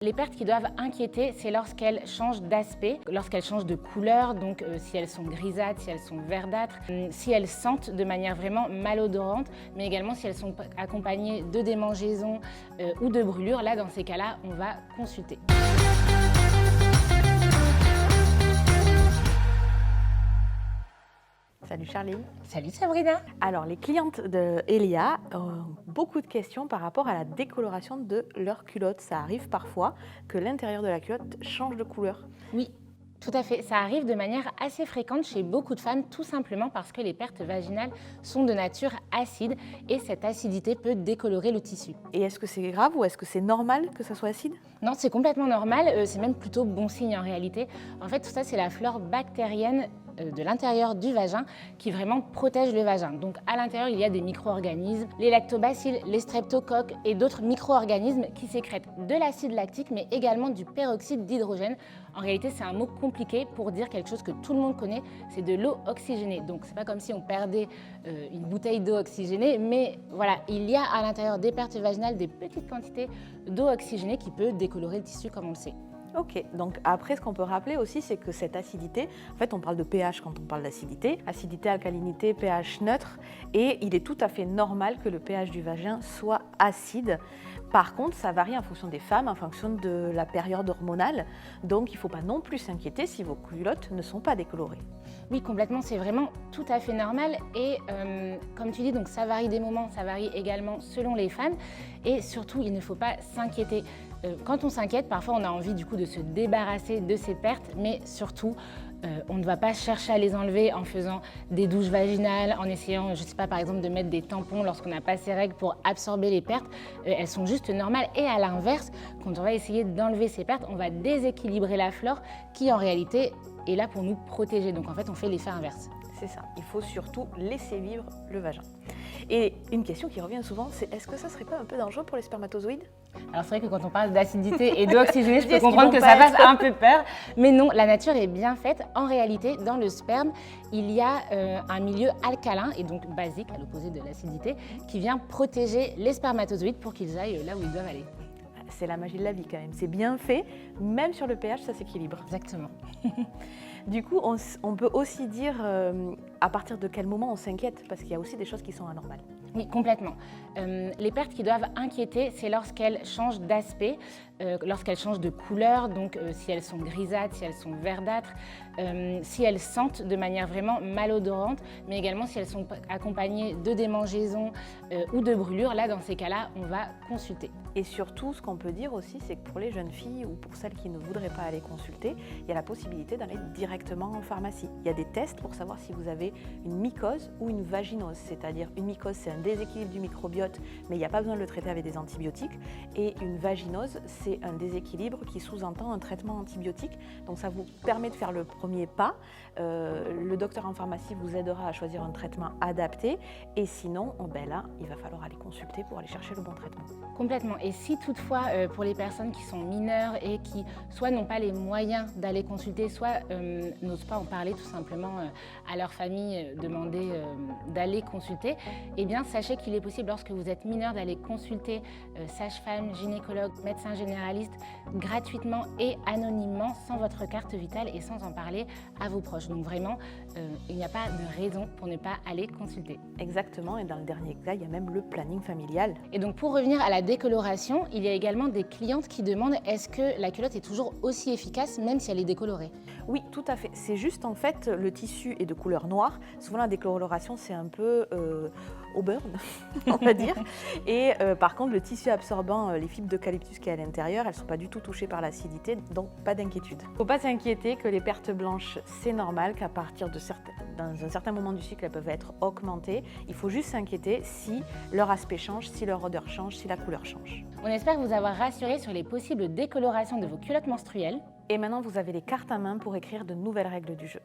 Les pertes qui doivent inquiéter, c'est lorsqu'elles changent d'aspect, lorsqu'elles changent de couleur, donc si elles sont grisâtres, si elles sont verdâtres, si elles sentent de manière vraiment malodorante, mais également si elles sont accompagnées de démangeaisons ou de brûlures. Là, dans ces cas-là, on va consulter. Salut Charline. Salut Sabrina. Alors, les clientes de Elia ont beaucoup de questions par rapport à la décoloration de leur culotte. Ça arrive parfois que l'intérieur de la culotte change de couleur. Oui. Tout à fait, ça arrive de manière assez fréquente chez beaucoup de femmes, tout simplement parce que les pertes vaginales sont de nature acide et cette acidité peut décolorer le tissu. Et est-ce que c'est grave ou est-ce que c'est normal que ça soit acide? Non, c'est complètement normal, c'est même plutôt bon signe en réalité. En fait, tout ça, c'est la flore bactérienne de l'intérieur du vagin qui vraiment protège le vagin. Donc à l'intérieur, il y a des micro-organismes, les lactobacilles, les streptocoques et d'autres micro-organismes qui sécrètent de l'acide lactique mais également du peroxyde d'hydrogène. En réalité, c'est un mot compliqué pour dire quelque chose que tout le monde connaît, c'est de l'eau oxygénée. Donc c'est pas comme si on perdait une bouteille d'eau oxygénée, mais voilà, il y a à l'intérieur des pertes vaginales des petites quantités d'eau oxygénée qui peut décolorer le tissu comme on le sait. Ok, donc après ce qu'on peut rappeler aussi, c'est que cette acidité, en fait on parle de pH quand on parle d'acidité, acidité, alcalinité, pH neutre, et il est tout à fait normal que le pH du vagin soit acide. Par contre, ça varie en fonction des femmes, en fonction de la période hormonale, donc il ne faut pas non plus s'inquiéter si vos culottes ne sont pas décolorées. Oui, complètement, c'est vraiment tout à fait normal et comme tu dis, donc ça varie des moments, ça varie également selon les femmes et surtout, il ne faut pas s'inquiéter. Quand on s'inquiète, parfois on a envie du coup de se débarrasser de ces pertes, mais surtout, on ne va pas chercher à les enlever en faisant des douches vaginales, en essayant, je ne sais pas, par exemple, de mettre des tampons lorsqu'on n'a pas ses règles pour absorber les pertes. Elles sont juste normales. Et à l'inverse, quand on va essayer d'enlever ces pertes, on va déséquilibrer la flore qui, en réalité, est là pour nous protéger. Donc, en fait, on fait l'effet inverse. C'est ça, il faut surtout laisser vivre le vagin. Et une question qui revient souvent, c'est est-ce que ça serait pas un peu dangereux pour les spermatozoïdes? Alors c'est vrai que quand on parle d'acidité et d'eau oxygénée, je peux comprendre que ça fasse un peu peur, mais non, la nature est bien faite. En réalité, dans le sperme, il y a un milieu alcalin et donc basique, à l'opposé de l'acidité, qui vient protéger les spermatozoïdes pour qu'ils aillent là où ils doivent aller. C'est la magie de la vie quand même, c'est bien fait, même sur le pH, ça s'équilibre. Exactement. Du coup, on peut aussi dire à partir de quel moment on s'inquiète, parce qu'il y a aussi des choses qui sont anormales. Oui, complètement. Les pertes qui doivent inquiéter, c'est lorsqu'elles changent d'aspect, lorsqu'elles changent de couleur, donc si elles sont grisâtres, si elles sont verdâtres, si elles sentent de manière vraiment malodorante, mais également si elles sont accompagnées de démangeaisons ou de brûlures. Là, dans ces cas-là, on va consulter. Et surtout, ce qu'on peut dire aussi, c'est que pour les jeunes filles ou pour celles qui ne voudraient pas aller consulter, il y a la possibilité d'aller directement en pharmacie. Il y a des tests pour savoir si vous avez une mycose ou une vaginose, c'est-à-dire une mycose, c'est un déséquilibre du microbiote, mais il n'y a pas besoin de le traiter avec des antibiotiques, et une vaginose, c'est un déséquilibre qui sous-entend un traitement antibiotique. Donc ça vous permet de faire le premier pas. Le docteur en pharmacie vous aidera à choisir un traitement adapté, et sinon, là, il va falloir aller consulter pour aller chercher le bon traitement. Complètement. Et si toutefois, pour les personnes qui sont mineures et qui soit n'ont pas les moyens d'aller consulter, soit n'osent pas en parler tout simplement à leur famille, demander d'aller consulter, eh bien sachez qu'il est possible lorsque vous êtes mineur d'aller consulter sage-femme, gynécologue, médecin généraliste gratuitement et anonymement sans votre carte vitale et sans en parler à vos proches. Donc vraiment, il n'y a pas de raison pour ne pas aller consulter. Exactement, et dans le dernier cas, il y a même le planning familial. Et donc pour revenir à la décoloration, il y a également des clientes qui demandent est-ce que la culotte est toujours aussi efficace même si elle est décolorée? Oui, tout à fait. C'est juste en fait le tissu est de couleur noire. Souvent la décoloration c'est un peu au burn, on va dire. Et par contre le tissu absorbant, les fibres d'eucalyptus qui est à l'intérieur, elles ne sont pas du tout touchées par l'acidité, donc pas d'inquiétude. Il ne faut pas s'inquiéter que les pertes blanches c'est normal, qu'à partir dans un certain moment du cycle elles peuvent être augmentées. Il faut juste s'inquiéter si leur aspect change, si leur odeur change, si la couleur change. On espère vous avoir rassuré sur les possibles décolorations de vos culottes menstruelles. Et maintenant vous avez les cartes à main pour écrire de nouvelles règles du jeu.